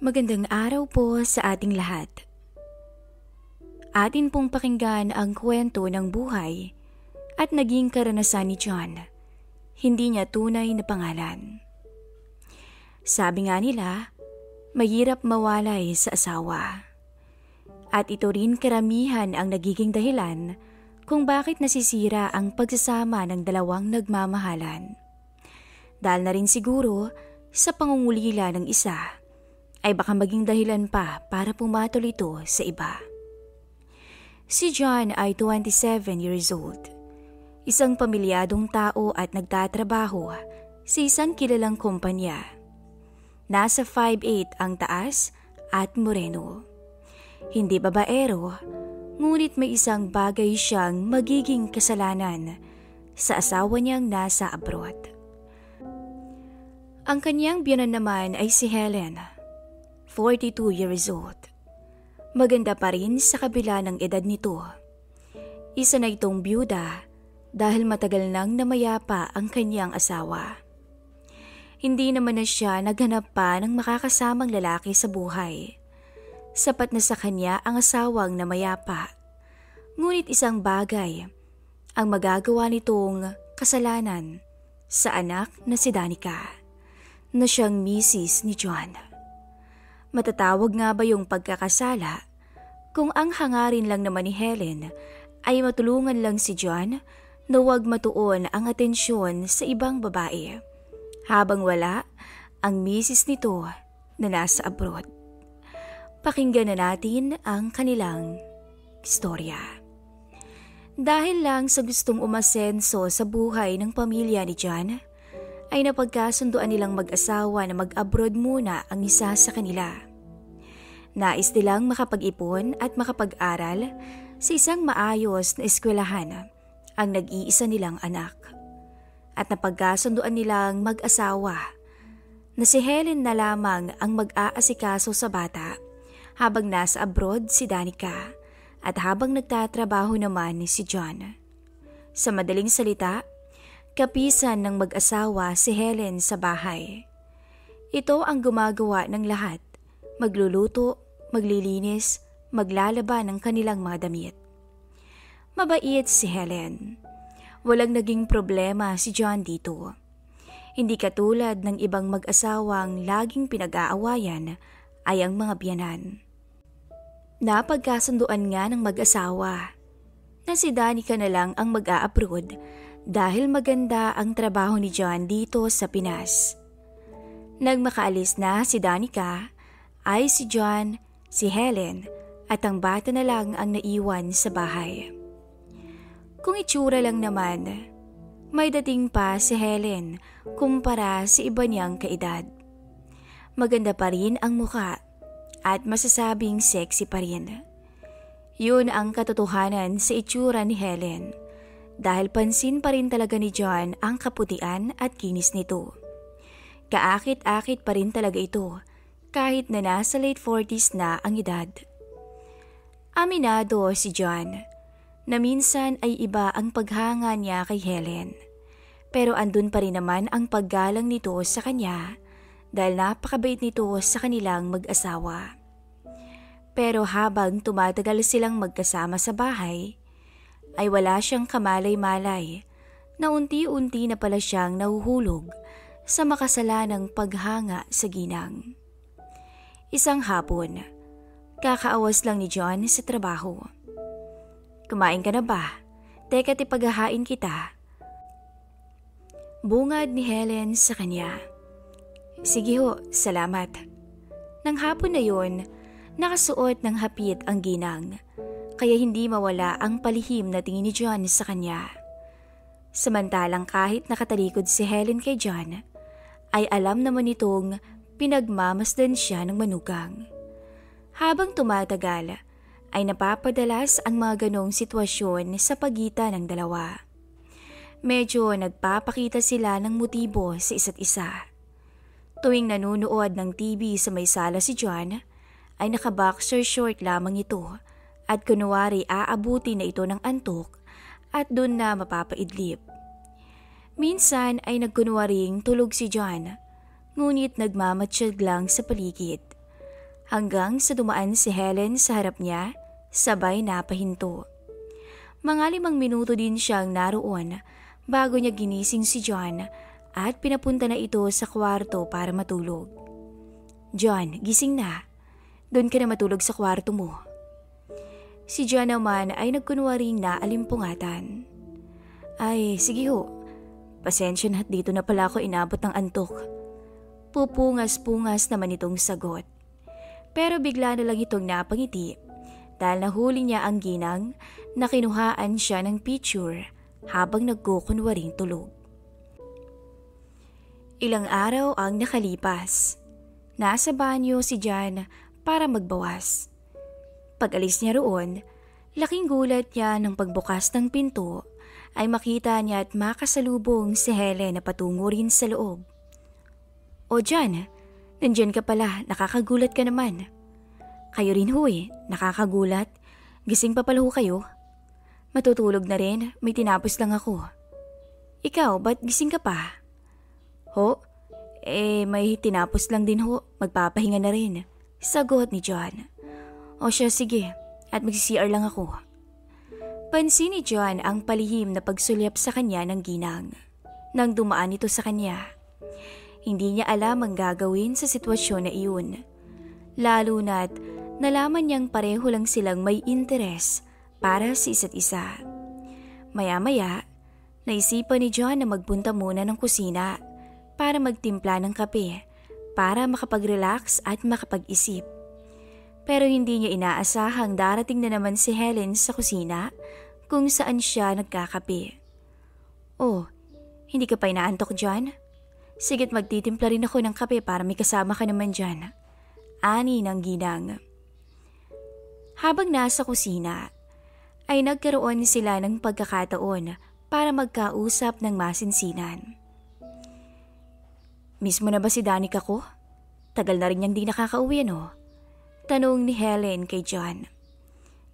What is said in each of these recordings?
Magandang araw po sa ating lahat. Atin pong pakinggan ang kwento ng buhay at naging karanasan ni John. Hindi niya tunay na pangalan. Sabi nga nila, mahirap mawalay sa asawa. At ito rin karamihan ang nagiging dahilan kung bakit nasisira ang pagsasama ng dalawang nagmamahalan. Dahil na rin siguro sa pangungulila ng isa, ay baka maging dahilan pa para pumatol ito sa iba. Si John ay 27 years old. Isang pamilyadong tao at nagtatrabaho sa isang kilalang kumpanya. Nasa 5'8" ang taas at moreno. Hindi babaero, ngunit may isang bagay siyang magiging kasalanan sa asawa niyang nasa abroad. Ang kanyang biyenan naman ay si Helen, 42 years old. Maganda pa rin sa kabila ng edad nito. Isa na itong byuda dahil matagal nang namayapa ang kanyang asawa. Hindi naman na siya naghanap pa ng makakasamang lalaki sa buhay. Sapat na sa kanya ang asawang namayapa. Ngunit isang bagay ang magagawa nitong kasalanan sa anak na si Danica, na siyang misis ni John. Matatawag nga ba yung pagkakasala kung ang hangarin lang naman ni Helen ay matulungan lang si John na huwag matuon ang atensyon sa ibang babae habang wala ang misis nito na nasa abroad. Pakinggan na natin ang kanilang istorya. Dahil lang sa gustong umasenso sa buhay ng pamilya ni John, ay napagkasunduan nilang mag-asawa na mag-abroad muna ang isa sa kanila. Nais nilang makapag-ipon at makapag-aral sa isang maayos na eskwelahan ang nag-iisa nilang anak. At napagkasunduan nilang mag-asawa na si Helen na lamang ang mag-aasikaso sa bata habang nasa abroad si Danica at habang nagtatrabaho naman si John. Sa madaling salita, kapisan ng mag-asawa si Helen sa bahay. Ito ang gumagawa ng lahat, magluluto, maglilinis, maglalaba ng kanilang mga damit. Mabait si Helen. Walang naging problema si John dito. Hindi katulad ng ibang mag-asawang laging pinag-aawayan ay ang mga biyanan. Napagkasunduan nga ng mag-asawa na si Danica na lang ang mag-a-abroad dahil maganda ang trabaho ni John dito sa Pinas. Nang makaalis na si Danica, ay si John, si Helen at ang bata na lang ang naiwan sa bahay. Kung itsura lang naman, may dating pa si Helen kumpara sa iba niyang kaedad. Maganda pa rin ang mukha at masasabing sexy pa rin. Yun ang katotohanan sa itsura ni Helen. Dahil pansin pa rin talaga ni John ang kaputian at kinis nito. Kaakit-akit pa rin talaga ito kahit na nasa late 40s na ang edad. Aminado si John na minsan ay iba ang paghanga niya kay Helen. Pero andun pa rin naman ang paggalang nito sa kanya dahil napakabait nito sa kanilang mag-asawa. Pero habang tumatagal silang magkasama sa bahay, ay wala siyang kamalay-malay na unti-unti na pala siyang nahuhulog sa makasalanang paghanga sa ginang. Isang hapon, kakaawas lang ni John sa trabaho. "Kumain ka na ba? Teka't ipaghahain kita." Bungad ni Helen sa kanya. "Sige ho, salamat." Nang hapon na yon, nakasuot ng hapit ang ginang. Kaya hindi mawala ang palihim na tingin ni John sa kanya. Samantalang kahit nakatalikod si Helen kay John, ay alam naman itong pinagmamasdan siya ng manugang. Habang tumatagal, ay napapadalas ang mga ganong sitwasyon sa pagitan ng dalawa. Medyo nagpapakita sila ng motibo sa isa't isa. Tuwing nanunood ng TV sa may sala si John, ay naka-boxer short lamang ito at kunwari aabuti na ito ng antok at doon na mapapaidlip. Minsan ay nagkunwaring tulog si John, ngunit nagmamatsyag lang sa paligid. Hanggang sa dumaan si Helen sa harap niya, sabay napahinto. Mga 5 minuto din siyang naroon bago niya ginising si John at pinapunta na ito sa kwarto para matulog. John, gising na. Doon ka na matulog sa kwarto mo. Si John naman ay nagkunwaring naalimpungatan. Ay, sige ho. Pasensya na at dito na pala ako inabot ng antok. Pupungas-pungas naman itong sagot. Pero bigla na lang itong napangiti dahil nahuli niya ang ginang na kinuhaan siya ng picture habang nagkukunwaring tulog. Ilang araw ang nakalipas. Nasa banyo si John para magbawas. Pag-alis niya roon, laking gulat niya nang pagbukas ng pinto ay makita niya at makasalubong si Helen na patungo rin sa loob. O John, nandyan ka pala, nakakagulat ka naman. Kayo rin ho nakakagulat. Gising pa pala ho kayo. Matutulog na rin, may tinapos lang ako. Ikaw, ba't gising ka pa? Ho? May tinapos lang din ho, magpapahinga na rin. Sagot ni John. O siya, sige, at mag-CR lang ako. Pansin ni John ang palihim na pagsulyap sa kanya ng ginang. Nang dumaan ito sa kanya, hindi niya alam ang gagawin sa sitwasyon na iyon. Lalo na't nalaman niyang pareho lang silang may interes para sa isa't isa. Maya-maya, naisipan ni John na magpunta muna ng kusina para magtimpla ng kape para makapag-relax at makapag-isip. Pero hindi niya inaasahang darating na naman si Helen sa kusina kung saan siya nagkakape. Oh, hindi ka pa inaantok, John? Sige't magtitimpla rin ako ng kape para may kasama ka naman dyan. Ani ng ginang. Habang nasa kusina, ay nagkaroon sila ng pagkakataon para magkausap ng masinsinan. Miss mo na ba si Danica ko? Tagal na rin niyang di nakakauwi, no? Tanong ni Helen kay John.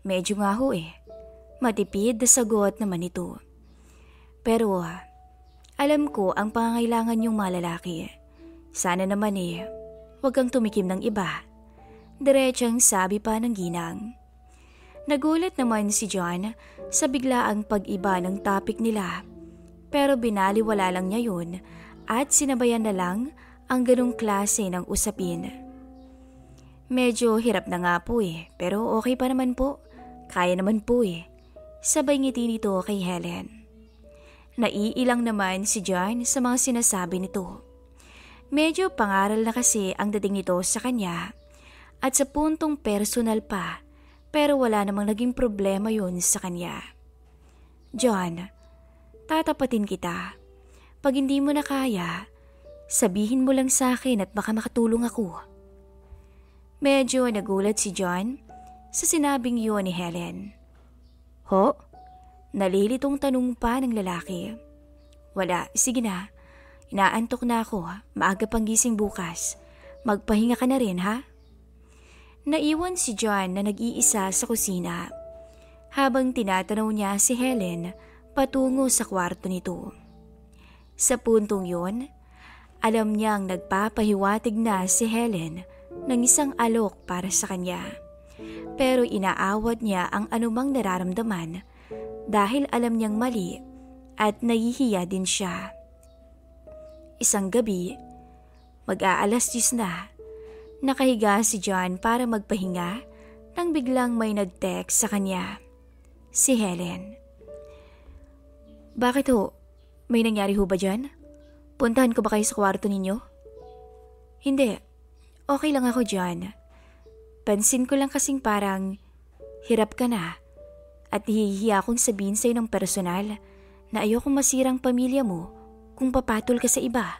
Medyo nga ho Matipid na sagot naman ito. Pero alam ko ang pangangailangan niyong mga lalaki. Sana naman huwag kang tumikim ng iba. Diretsang sabi pa ng ginang. Nagulat naman si John sa biglaang pag-iba ng topic nila. Pero binaliwala lang niya yun at sinabayan na lang ang ganong klase ng usapin. Medyo hirap na nga po pero okay pa naman po. Kaya naman po Sabay ngiti nito kay Helen. Naiilang naman si John sa mga sinasabi nito. Medyo pangaral na kasi ang dating nito sa kanya at sa puntong personal pa, pero wala namang naging problema yun sa kanya. John, tatapatin kita. Pag hindi mo na kaya, sabihin mo lang sa akin at baka makatulong ako. Medyo nagulat si John sa sinabing yun ni Helen. Ho? Nalilitong tanong pa ng lalaki. Wala, sige na. Inaantok na ako, maaga pang gising bukas. Magpahinga ka na rin, ha? Naiwan si John na nag-iisa sa kusina habang tinatanaw niya si Helen patungo sa kwarto nito. Sa puntong yon, alam niyang nagpapahiwatig na si Helen ng isang alok para sa kanya. Pero inaawat niya ang anumang nararamdaman dahil alam niyang mali at nahihiya din siya. Isang gabi, mag-aalas 10 na, nakahiga si John para magpahinga nang biglang may nag-text sa kanya. Si Helen. Bakit ho? May nangyari ho ba dyan? Puntahan ko ba kayo sa kwarto ninyo? Hindi. Okay lang ako dyan. Pansin ko lang kasing parang hirap ka na at hihiya akong sabihin sa'yo ng personal na ayokong masirang pamilya mo kung papatol ka sa iba.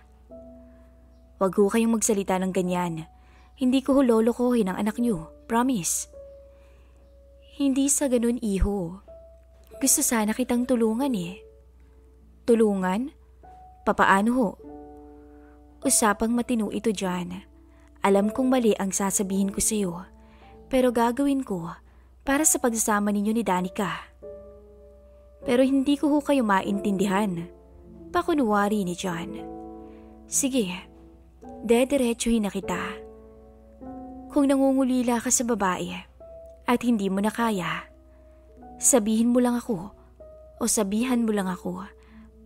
Huwag ho kayong magsalita ng ganyan. Hindi ko lolokohin ang anak niyo, promise. Hindi sa ganun, iho. Gusto sana kitang tulungan Tulungan? Papaano ho? Usapang matino ito dyan. Alam kong mali ang sasabihin ko sa'yo, pero gagawin ko para sa pagsasama ninyo ni Danica. Pero hindi ko ho kayo maintindihan. Pakunwari ni John. Sige, Dediretsuhin na kita. Kung nangungulila ka sa babae at hindi mo na kaya, sabihin mo lang ako o sabihan mo lang ako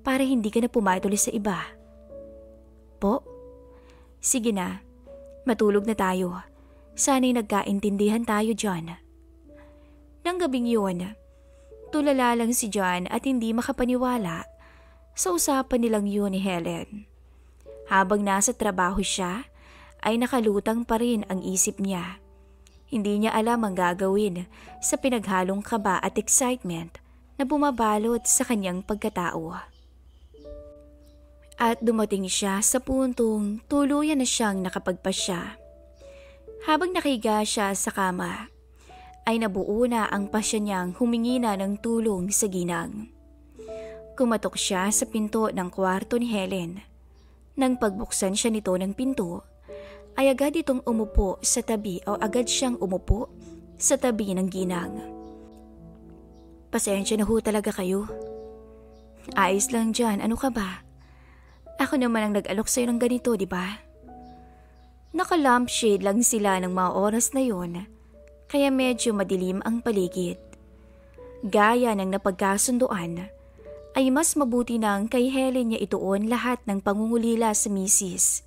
para hindi ka na pumatuli sa iba. Po? Sige na, matulog na tayo. Sana'y nagkaintindihan tayo, John. Nang gabing yun, tulala lang si John at hindi makapaniwala sa usapan nilang yun ni Helen. Habang nasa trabaho siya, ay nakalutang pa rin ang isip niya. Hindi niya alam ang gagawin sa pinaghalong kaba at excitement na bumabalot sa kanyang pagkatao. At dumating siya sa puntong tuluyan na siyang nakapagpasya. Habang nakahiga siya sa kama, ay nabuo na ang pasya niyang humingi na ng tulong sa ginang. Kumatok siya sa pinto ng kwarto ni Helen. Nang pagbuksan siya nito ng pinto, ay agad itong umupo sa tabi o agad siyang umupo sa tabi ng ginang. Pasensya na ho talaga kayo. Ayos lang dyan, ano ka ba? Ako naman ang nag-alok sa'yo ng ganito, di ba? Naka-lampshade lang sila ng mga oras na yon, kaya medyo madilim ang paligid. Gaya ng napagkasunduan, ay mas mabuti nang kay Helen niya ituon lahat ng pangungulila sa misis,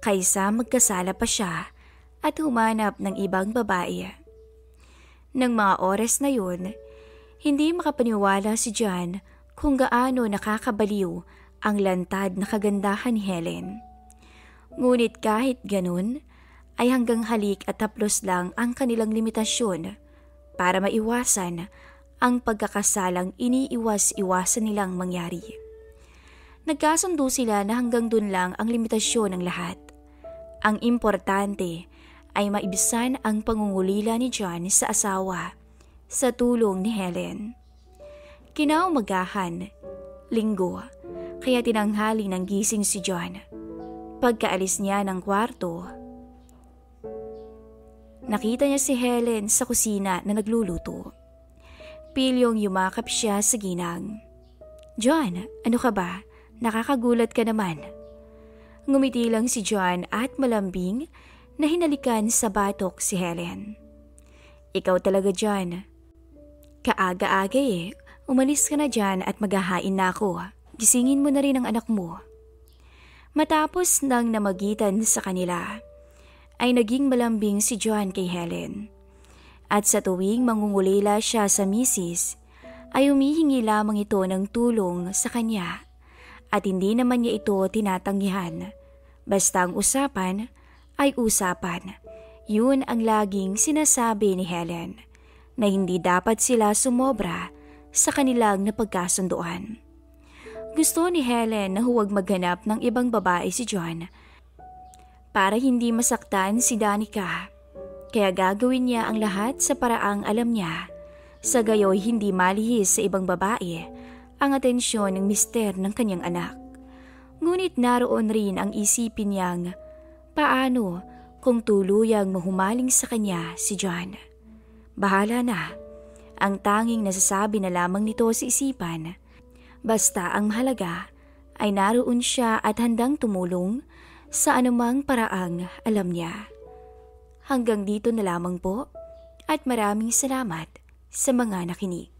kaysa magkasala pa siya at humanap ng ibang babae. Nang mga oras na yun, hindi makapaniwala si John kung gaano nakakabaliw ang lantad na kagandahan ni Helen. Ngunit kahit ganun, ay hanggang halik at haplos lang ang kanilang limitasyon para maiwasan ang pagkakasalang iniiwas-iwasan nilang mangyari. Nagkasundo sila na hanggang dun lang ang limitasyon ng lahat. Ang importante ay maibisan ang pangungulila ni John sa asawa sa tulong ni Helen. Kinaumagahan, linggo, kaya tinanghali ng gising si John. Pagkaalis niya ng kwarto, nakita niya si Helen sa kusina na nagluluto. Pilyong yumakap siya sa ginang. John, ano ka ba? Nakakagulat ka naman. Ngumiti lang si John at malambing na hinalikan sa batok si Helen. Ikaw talaga, John. Kaaga-aga eh. Umalis ka na dyan at maghahain na ako. Gisingin mo na rin ang anak mo. Matapos nang namagitan sa kanila, ay naging malambing si John kay Helen. At sa tuwing mangungulila siya sa misis, ay humihingi lamang ito ng tulong sa kanya at hindi naman niya ito tinatanggihan. Basta ang usapan ay usapan. Yun ang laging sinasabi ni Helen, na hindi dapat sila sumobra sa kanilang napagkasunduan. Gusto ni Helen na huwag maghanap ng ibang babae si John para hindi masaktan si Danica. Kaya gagawin niya ang lahat sa paraang alam niya. Sa gayoy hindi malihis sa ibang babae ang atensyon ng mister ng kanyang anak. Ngunit naroon rin ang isipin niyang paano kung tuluyang mahumaling sa kanya si John. Bahala na. Ang tanging nasasabi na lamang nito sa isipan. Basta ang mahalaga ay naroon siya at handang tumulong sa anumang paraang alam niya. Hanggang dito na lamang po at maraming salamat sa mga nakinig.